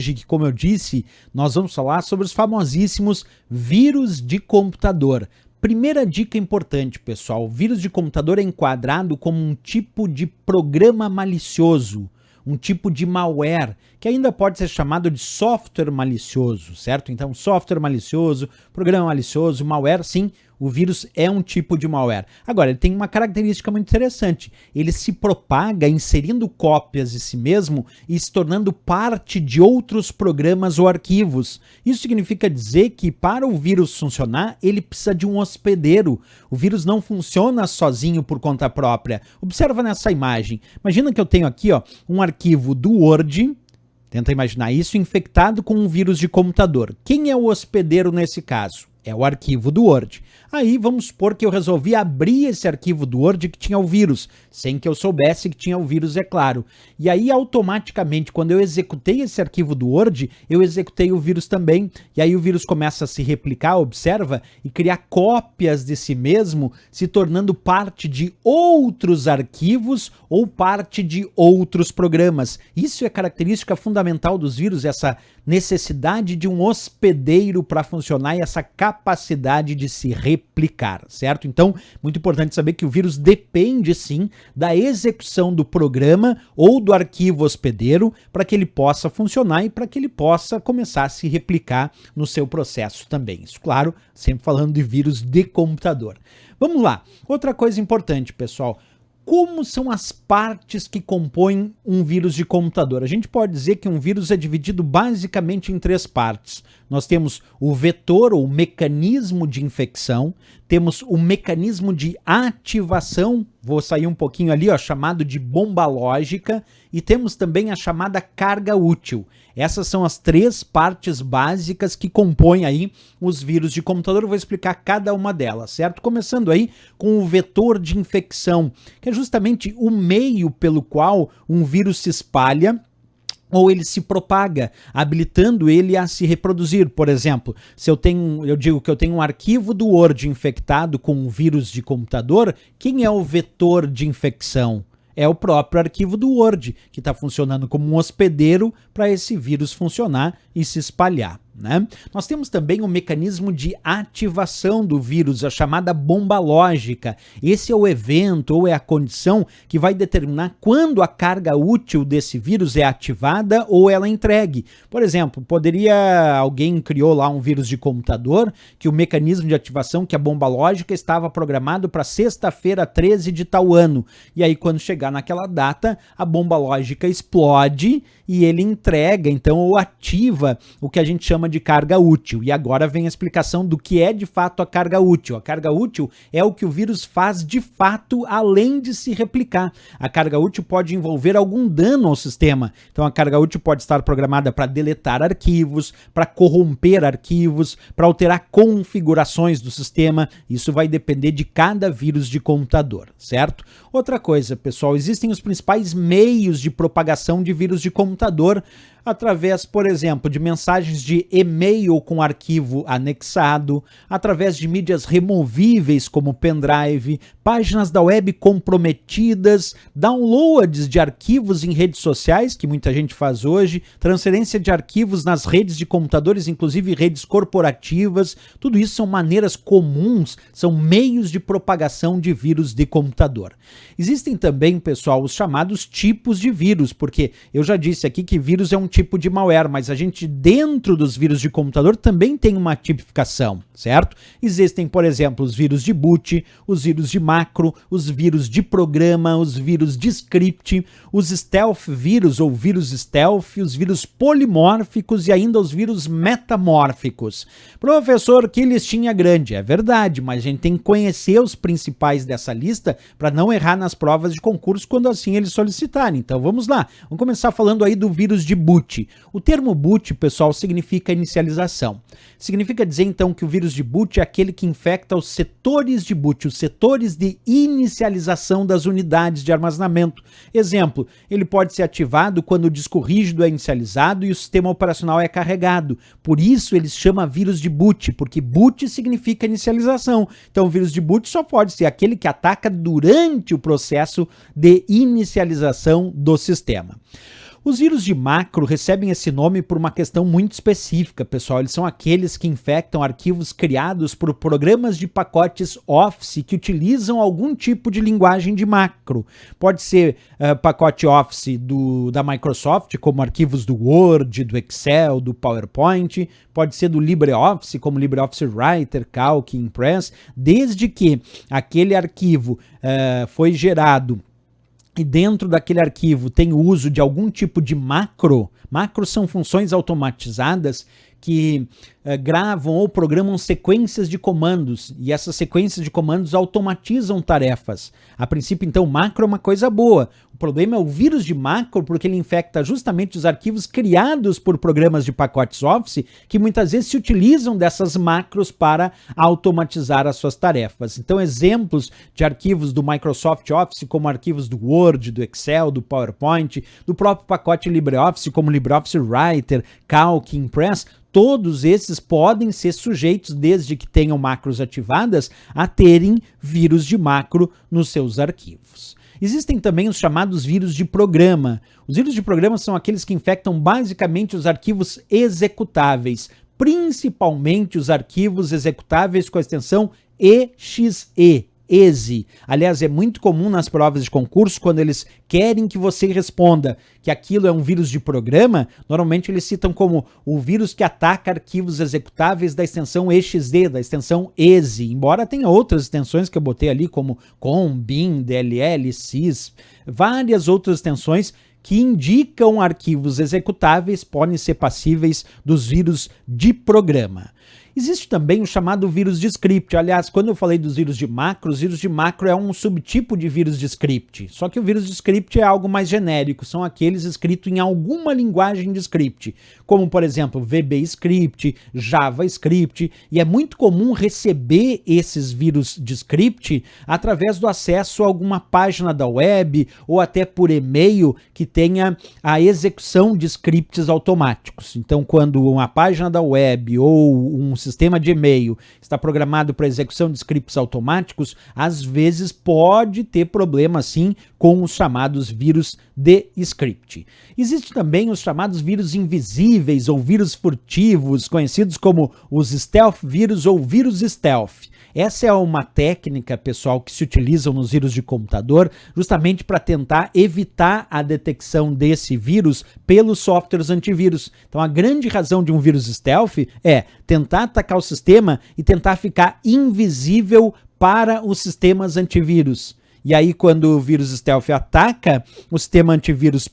que, como eu disse, nós vamos falar sobre os famosíssimos vírus de computador. Primeira dica importante, pessoal: o vírus de computador é enquadrado como um tipo de programa malicioso, um tipo de malware, que ainda pode ser chamado de software malicioso, certo? Então, software malicioso, programa malicioso, malware, sim, o vírus é um tipo de malware. Agora, ele tem uma característica muito interessante: ele se propaga inserindo cópias de si mesmo e se tornando parte de outros programas ou arquivos. Isso significa dizer que, para o vírus funcionar, ele precisa de um hospedeiro. O vírus não funciona sozinho por conta própria. Observa nessa imagem. Imagina que eu tenho aqui, um arquivo do Word. Tenta imaginar isso infectado com um vírus de computador. Quem é o hospedeiro nesse caso? É o arquivo do Word. Aí vamos supor que eu resolvi abrir esse arquivo do Word que tinha o vírus, sem que eu soubesse que tinha o vírus, é claro. E aí automaticamente, quando eu executei esse arquivo do Word, eu executei o vírus também. E aí o vírus começa a se replicar, observa, e criar cópias de si mesmo, se tornando parte de outros arquivos ou parte de outros programas. Isso é característica fundamental dos vírus, essa necessidade de um hospedeiro para funcionar e essa capacidade de se replicar, certo? Então, muito importante saber que o vírus depende sim da execução do programa ou do arquivo hospedeiro para que ele possa funcionar e para que ele possa começar a se replicar no seu processo também. Isso, claro, sempre falando de vírus de computador. Vamos lá. Outra coisa importante, pessoal: como são as partes que compõem um vírus de computador? A gente pode dizer que um vírus é dividido basicamente em 3 partes. Nós temos o vetor ou mecanismo de infecção, temos o mecanismo de ativação, vou sair um pouquinho ali, chamado de bomba lógica, e temos também a chamada carga útil. Essas são as 3 partes básicas que compõem aí os vírus de computador. Eu vou explicar cada uma delas, certo? Começando aí com o vetor de infecção, que é justamente o meio pelo qual um vírus se espalha ou ele se propaga, habilitando ele a se reproduzir. Por exemplo, se eu digo que eu tenho um arquivo do Word infectado com um vírus de computador, quem é o vetor de infecção? É o próprio arquivo do Word, que está funcionando como um hospedeiro para esse vírus funcionar e se espalhar, né? Nós temos também o mecanismo de ativação do vírus, a chamada bomba lógica. Esse é o evento ou é a condição que vai determinar quando a carga útil desse vírus é ativada ou ela é entregue. Por exemplo, alguém criou lá um vírus de computador que o mecanismo de ativação, que a bomba lógica, estava programado para sexta-feira 13 de tal ano. E aí, quando chegar naquela data, a bomba lógica explode e ele entrega, então, ou ativa o que a gente chama de carga útil. E agora vem a explicação do que é de fato a carga útil. A carga útil é o que o vírus faz de fato além de se replicar. A carga útil pode envolver algum dano ao sistema. Então a carga útil pode estar programada para deletar arquivos, para corromper arquivos, para alterar configurações do sistema. Isso vai depender de cada vírus de computador, certo? Outra coisa, pessoal, existem os principais meios de propagação de vírus de computador, através, por exemplo, de mensagens de e-mail com arquivo anexado, através de mídias removíveis como pendrive, páginas da web comprometidas, downloads de arquivos em redes sociais, que muita gente faz hoje, transferência de arquivos nas redes de computadores, inclusive redes corporativas. Tudo isso são maneiras comuns, são meios de propagação de vírus de computador. Existem também, pessoal, os chamados tipos de vírus, porque eu já disse aqui que vírus é um tipo de malware, mas a gente, dentro dos vírus de computador, também tem uma tipificação, certo? Existem, por exemplo, os vírus de boot, os vírus de macro, os vírus de programa, os vírus de script, os stealth vírus ou vírus stealth, os vírus polimórficos e ainda os vírus metamórficos. Professor, que listinha grande. É verdade, mas a gente tem que conhecer os principais dessa lista para não errar nas provas de concurso quando assim eles solicitarem. Então vamos lá, vamos começar falando aí do vírus de boot. O termo boot, pessoal, significa inicialização. Significa dizer, então, que o vírus de boot é aquele que infecta os setores de boot, os setores de inicialização das unidades de armazenamento. Exemplo, ele pode ser ativado quando o disco rígido é inicializado e o sistema operacional é carregado. Por isso ele se chama vírus de boot, porque boot significa inicialização. Então o vírus de boot só pode ser aquele que ataca durante o processo de inicialização do sistema. Os vírus de macro recebem esse nome por uma questão muito específica, pessoal. Eles são aqueles que infectam arquivos criados por programas de pacotes Office que utilizam algum tipo de linguagem de macro. Pode ser pacote Office da Microsoft, como arquivos do Word, do Excel, do PowerPoint. Pode ser do LibreOffice, como LibreOffice Writer, Calc, Impress, desde que aquele arquivo foi gerado e dentro daquele arquivo tem o uso de algum tipo de macro. Macros são funções automatizadas que gravam ou programam sequências de comandos, e essas sequências de comandos automatizam tarefas. A princípio, então, macro é uma coisa boa. O problema é o vírus de macro, porque ele infecta justamente os arquivos criados por programas de pacotes Office, que muitas vezes se utilizam dessas macros para automatizar as suas tarefas. Então, exemplos de arquivos do Microsoft Office, como arquivos do Word, do Excel, do PowerPoint, do próprio pacote LibreOffice, como LibreOffice Writer, Calc, Impress, todos esses podem ser sujeitos, desde que tenham macros ativadas, a terem vírus de macro nos seus arquivos. Existem também os chamados vírus de programa. Os vírus de programa são aqueles que infectam basicamente os arquivos executáveis, principalmente os arquivos executáveis com a extensão exe. Aliás, é muito comum nas provas de concurso, quando eles querem que você responda que aquilo é um vírus de programa, normalmente eles citam como o vírus que ataca arquivos executáveis da extensão exe, da extensão exe, embora tenha outras extensões que eu botei ali, como com, bin, dll, sys, várias outras extensões que indicam arquivos executáveis podem ser passíveis dos vírus de programa. Existe também o chamado vírus de script. Aliás, quando eu falei dos vírus de macro, os vírus de macro é um subtipo de vírus de script. Só que o vírus de script é algo mais genérico, são aqueles escritos em alguma linguagem de script, como por exemplo VBScript, JavaScript, e é muito comum receber esses vírus de script através do acesso a alguma página da web ou até por e-mail que tenha a execução de scripts automáticos. Então, quando uma página da web ou um sistema de e-mail está programado para execução de scripts automáticos, às vezes pode ter problema sim com os chamados vírus de script. Existe também os chamados vírus invisíveis ou vírus furtivos, conhecidos como os stealth vírus ou vírus stealth. Essa é uma técnica, pessoal, que se utiliza nos vírus de computador justamente para tentar evitar a detecção desse vírus pelos softwares antivírus. Então, a grande razão de um vírus stealth é tentar atacar o sistema e tentar ficar invisível para os sistemas antivírus. E aí, quando o vírus stealth ataca, o sistema antivírus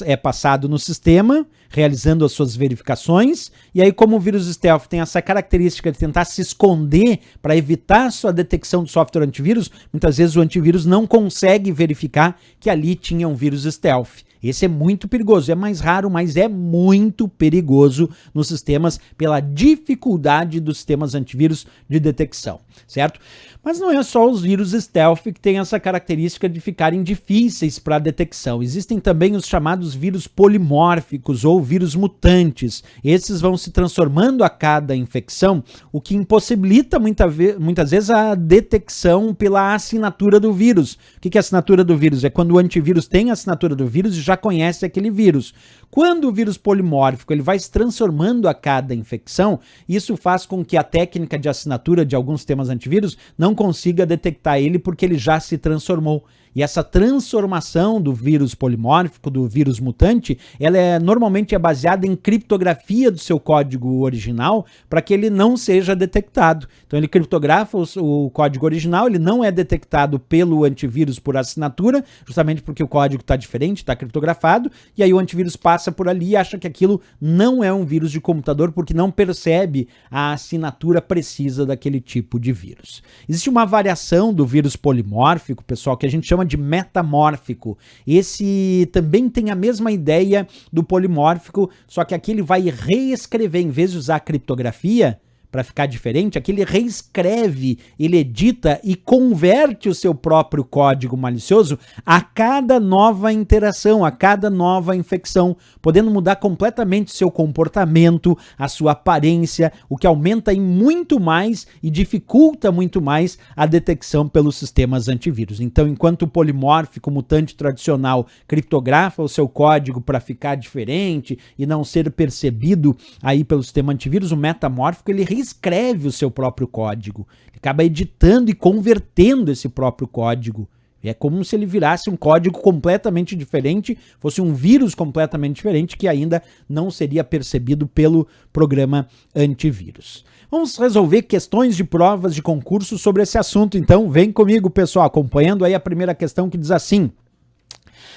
é passado no sistema, realizando as suas verificações, e aí como o vírus stealth tem essa característica de tentar se esconder para evitar a sua detecção do software antivírus, muitas vezes o antivírus não consegue verificar que ali tinha um vírus stealth. Esse é muito perigoso, é mais raro, mas é muito perigoso nos sistemas pela dificuldade dos sistemas antivírus de detecção, certo? Mas não é só os vírus stealth que têm essa característica de ficarem difíceis para detecção. Existem também os chamados vírus polimórficos ou vírus mutantes. Esses vão se transformando a cada infecção, o que impossibilita muitas vezes a detecção pela assinatura do vírus. O que é a assinatura do vírus? É quando o antivírus tem a assinatura do vírus e já conhece aquele vírus. Quando o vírus polimórfico ele vai se transformando a cada infecção, isso faz com que a técnica de assinatura de alguns sistemas antivírus não consiga detectar ele porque ele já se transformou. E essa transformação do vírus polimórfico, do vírus mutante, ela normalmente é baseada em criptografia do seu código original para que ele não seja detectado. Então ele criptografa o código original, ele não é detectado pelo antivírus por assinatura, justamente porque o código está diferente, está criptografado, e aí o antivírus passa por ali e acha que aquilo não é um vírus de computador porque não percebe a assinatura precisa daquele tipo de vírus. Existe uma variação do vírus polimórfico, pessoal, que a gente chama de metamórfico. Esse também tem a mesma ideia do polimórfico, só que aqui ele vai reescrever, em vez de usar criptografia, para ficar diferente, é que ele reescreve, ele edita e converte o seu próprio código malicioso a cada nova interação, a cada nova infecção, podendo mudar completamente seu comportamento, a sua aparência, o que aumenta em muito mais e dificulta muito mais a detecção pelos sistemas antivírus. Então, enquanto o polimórfico mutante tradicional criptografa o seu código para ficar diferente e não ser percebido aí pelo sistema antivírus, o metamórfico ele reescreve o seu próprio código, ele acaba editando e convertendo esse próprio código. É como se ele virasse um código completamente diferente, fosse um vírus completamente diferente que ainda não seria percebido pelo programa antivírus. Vamos resolver questões de provas de concurso sobre esse assunto, então vem comigo, pessoal, acompanhando aí a primeira questão que diz assim: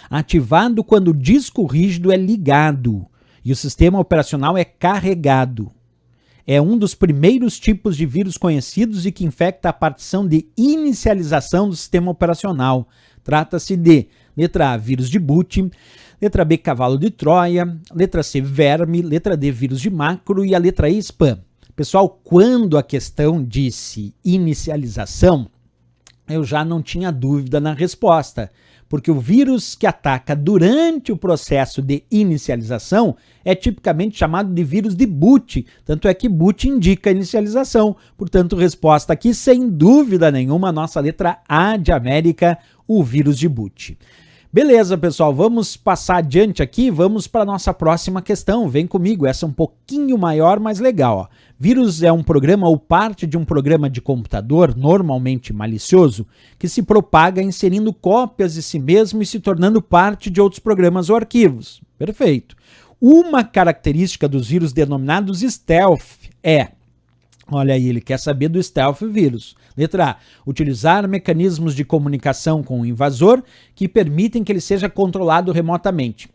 ativado quando o disco rígido é ligado e o sistema operacional é carregado. É um dos primeiros tipos de vírus conhecidos e que infecta a partição de inicialização do sistema operacional. Trata-se de letra A, vírus de boot, letra B, cavalo de Troia, letra C, verme, letra D, vírus de macro e a letra E, spam. Pessoal, quando a questão disse inicialização, eu já não tinha dúvida na resposta, porque o vírus que ataca durante o processo de inicialização é tipicamente chamado de vírus de boot, tanto é que boot indica inicialização. Portanto, resposta aqui, sem dúvida nenhuma, nossa letra A de América, o vírus de boot. Beleza, pessoal, vamos passar adiante aqui, vamos para a nossa próxima questão. Vem comigo, essa é um pouquinho maior, mas legal. Ó. Vírus é um programa ou parte de um programa de computador, normalmente malicioso, que se propaga inserindo cópias de si mesmo e se tornando parte de outros programas ou arquivos. Perfeito. Uma característica dos vírus denominados stealth é... Olha aí, ele quer saber do stealth vírus. Letra A, utilizar mecanismos de comunicação com o invasor que permitem que ele seja controlado remotamente.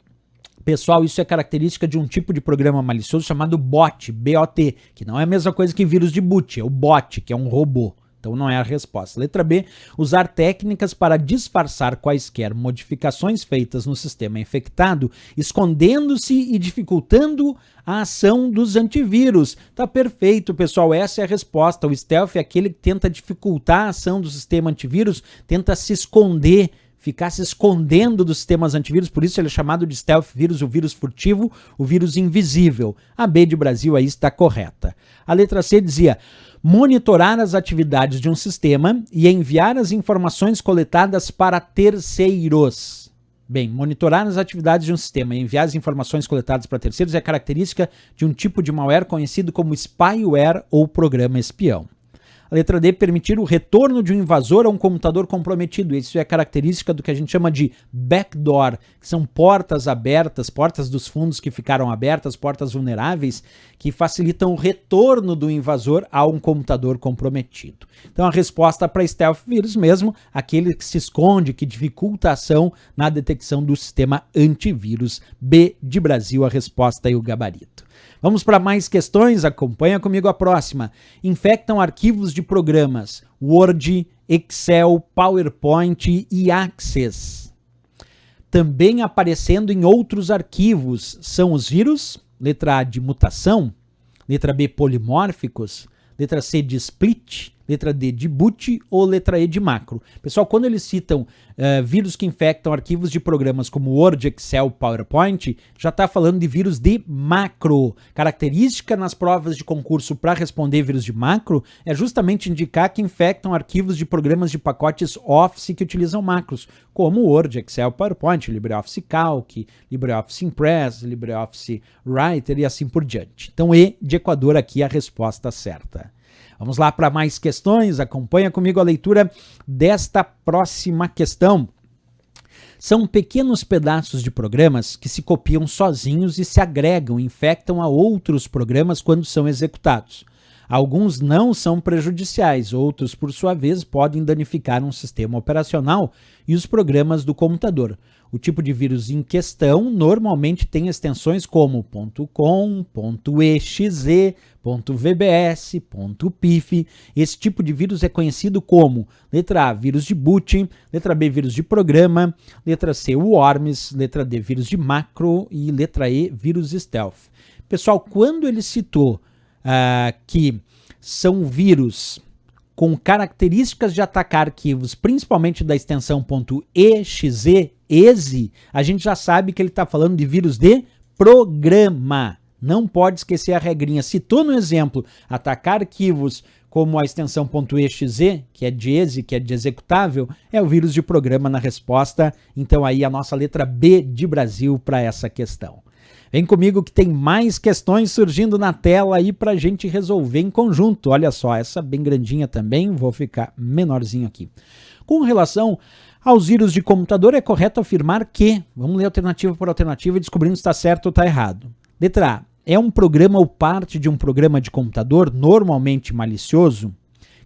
Pessoal, isso é característica de um tipo de programa malicioso chamado bot, B-O-T, que não é a mesma coisa que vírus de boot, é o bot, que é um robô. Então não é a resposta. Letra B, usar técnicas para disfarçar quaisquer modificações feitas no sistema infectado, escondendo-se e dificultando a ação dos antivírus. Tá perfeito, pessoal. Essa é a resposta. O stealth é aquele que tenta dificultar a ação do sistema antivírus, tenta se esconder, ficar se escondendo dos sistemas antivírus, por isso ele é chamado de stealth vírus, o vírus furtivo, o vírus invisível. A B de Brasil aí está correta. A letra C dizia: monitorar as atividades de um sistema e enviar as informações coletadas para terceiros. Bem, monitorar as atividades de um sistema e enviar as informações coletadas para terceiros é característica de um tipo de malware conhecido como spyware ou programa espião. A letra D, permitir o retorno de um invasor a um computador comprometido. Isso é característica do que a gente chama de backdoor, que são portas abertas, portas dos fundos que ficaram abertas, portas vulneráveis, que facilitam o retorno do invasor a um computador comprometido. Então a resposta para stealth vírus mesmo, aquele que se esconde, que dificulta a ação na detecção do sistema antivírus. B de Brasil, a resposta e o gabarito. Vamos para mais questões, acompanha comigo a próxima. Infectam arquivos de programas Word, Excel, PowerPoint e Access. Também aparecendo em outros arquivos são os vírus, letra A de mutação, letra B polimórficos, letra C de split, letra D de boot ou letra E de macro. Pessoal, quando eles citam vírus que infectam arquivos de programas como Word, Excel, PowerPoint, já está falando de vírus de macro. Característica nas provas de concurso para responder vírus de macro é justamente indicar que infectam arquivos de programas de pacotes Office que utilizam macros, como Word, Excel, PowerPoint, LibreOffice Calc, LibreOffice Impress, LibreOffice Writer e assim por diante. Então, E de Equador aqui é a resposta certa. Vamos lá para mais questões, acompanha comigo a leitura desta próxima questão. São pequenos pedaços de programas que se copiam sozinhos e se agregam, infectam a outros programas quando são executados. Alguns não são prejudiciais, outros, por sua vez, podem danificar um sistema operacional e os programas do computador. O tipo de vírus em questão normalmente tem extensões como .com, .exe, .vbs, .pif. Esse tipo de vírus é conhecido como letra A, vírus de boot, letra B, vírus de programa, letra C, worms, letra D, vírus de macro e letra E, vírus stealth. Pessoal, quando ele citou que são vírus com características de atacar arquivos, principalmente da extensão .exe, a gente já sabe que ele está falando de vírus de programa. Não pode esquecer a regrinha. Citou no exemplo, atacar arquivos como a extensão .exe, que é de exe, que é de executável, é o vírus de programa na resposta. Então aí a nossa letra B de Brasil para essa questão. Vem comigo que tem mais questões surgindo na tela aí para a gente resolver em conjunto. Olha só, essa bem grandinha também, vou ficar menorzinho aqui. Com relação aos vírus de computador, é correto afirmar que, vamos ler alternativa por alternativa e descobrindo se está certo ou está errado. Letra A, é um programa ou parte de um programa de computador, normalmente malicioso,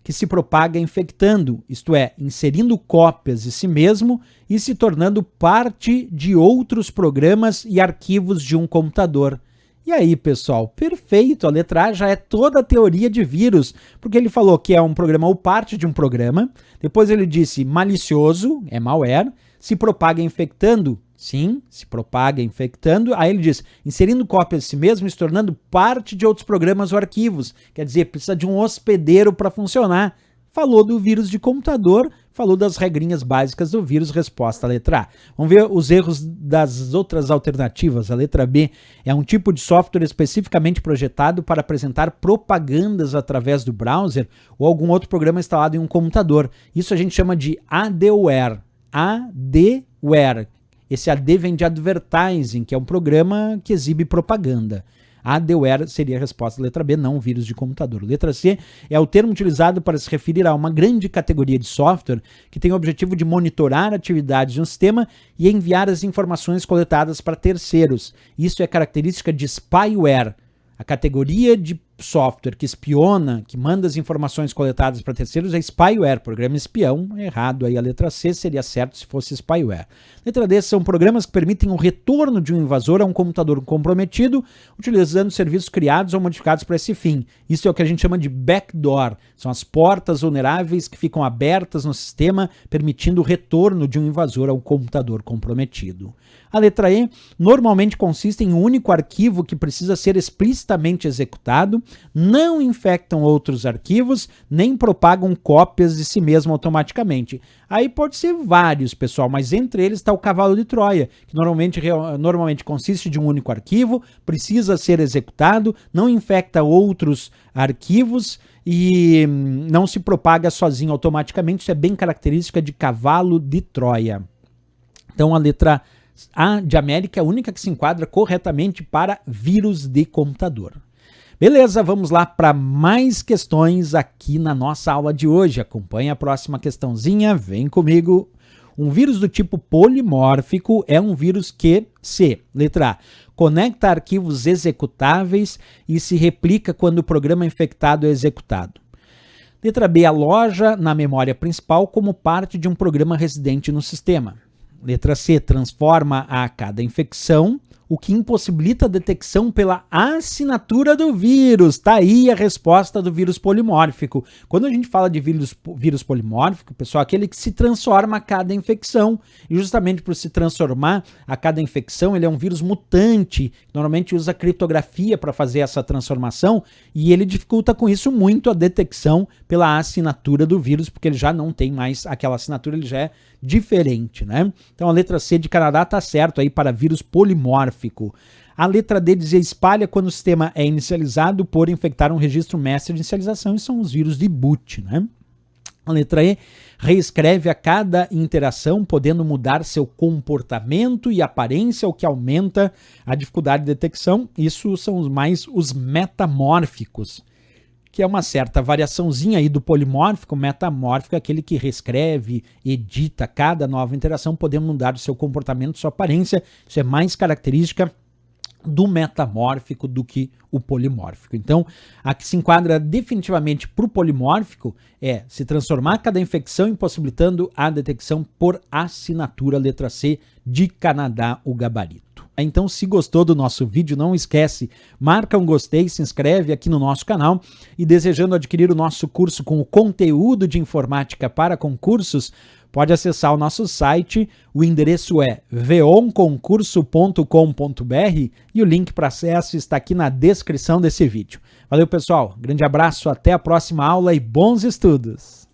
que se propaga infectando, isto é, inserindo cópias de si mesmo e se tornando parte de outros programas e arquivos de um computador. E aí, pessoal, perfeito, a letra A já é toda a teoria de vírus, porque ele falou que é um programa ou parte de um programa, depois ele disse malicioso, é malware, se propaga infectando, sim, se propaga infectando, aí ele diz, inserindo cópias de si mesmo e se tornando parte de outros programas ou arquivos, quer dizer, precisa de um hospedeiro para funcionar. Falou do vírus de computador, falou das regrinhas básicas do vírus, resposta a letra A. Vamos ver os erros das outras alternativas. A letra B é um tipo de software especificamente projetado para apresentar propagandas através do browser ou algum outro programa instalado em um computador. Isso a gente chama de adware. Adware. Esse AD vem de advertising, que é um programa que exibe propaganda. Adware seria a resposta da letra B, não vírus de computador. Letra C é o termo utilizado para se referir a uma grande categoria de software que tem o objetivo de monitorar atividades de um sistema e enviar as informações coletadas para terceiros. Isso é característica de spyware. A categoria de software que espiona, que manda as informações coletadas para terceiros é spyware, programa espião. Errado aí a letra C, seria certo se fosse spyware. Letra D são programas que permitem o retorno de um invasor a um computador comprometido, utilizando serviços criados ou modificados para esse fim. Isso é o que a gente chama de backdoor. São as portas vulneráveis que ficam abertas no sistema, permitindo o retorno de um invasor a um computador comprometido. A letra E normalmente consiste em um único arquivo que precisa ser explicitamente executado, não infectam outros arquivos, nem propagam cópias de si mesmo automaticamente. Aí pode ser vários, pessoal, mas entre eles está o cavalo de Troia, que normalmente consiste de um único arquivo, precisa ser executado, não infecta outros arquivos e não se propaga sozinho automaticamente. Isso é bem característica de cavalo de Troia. Então a letra A de América é a única que se enquadra corretamente para vírus de computador. Beleza, vamos lá para mais questões aqui na nossa aula de hoje. Acompanhe a próxima questãozinha, vem comigo. Um vírus do tipo polimórfico é um vírus que, letra A, conecta arquivos executáveis e se replica quando o programa infectado é executado. Letra B, aloja na memória principal como parte de um programa residente no sistema. Letra C, transforma a cada infecção, o que impossibilita a detecção pela assinatura do vírus. Tá aí a resposta do vírus polimórfico. Quando a gente fala de vírus polimórfico, pessoal, aquele que se transforma a cada infecção. E justamente por se transformar a cada infecção, ele é um vírus mutante. Normalmente usa criptografia para fazer essa transformação e ele dificulta com isso muito a detecção pela assinatura do vírus, porque ele já não tem mais aquela assinatura, ele já é diferente, né? Então a letra C de Canadá tá certo aí para vírus polimórfico. A letra D dizia espalha quando o sistema é inicializado por infectar um registro mestre de inicialização, e são os vírus de boot, né? A letra E reescreve a cada interação, podendo mudar seu comportamento e aparência, o que aumenta a dificuldade de detecção. Isso são os metamórficos, que é uma certa variaçãozinha aí do polimórfico. Metamórfico é aquele que reescreve, edita cada nova interação, podendo mudar o seu comportamento, sua aparência. Isso é mais característica do metamórfico do que o polimórfico. Então, a que se enquadra definitivamente para o polimórfico é se transformar cada infecção, impossibilitando a detecção por assinatura, letra C de Canadá, o gabarito. Então, se gostou do nosso vídeo, não esquece, marca um gostei, se inscreve aqui no nosso canal e desejando adquirir o nosso curso com o conteúdo de informática para concursos, pode acessar o nosso site, o endereço é veonconcurso.com.br e o link para acesso está aqui na descrição desse vídeo. Valeu, pessoal, grande abraço, até a próxima aula e bons estudos!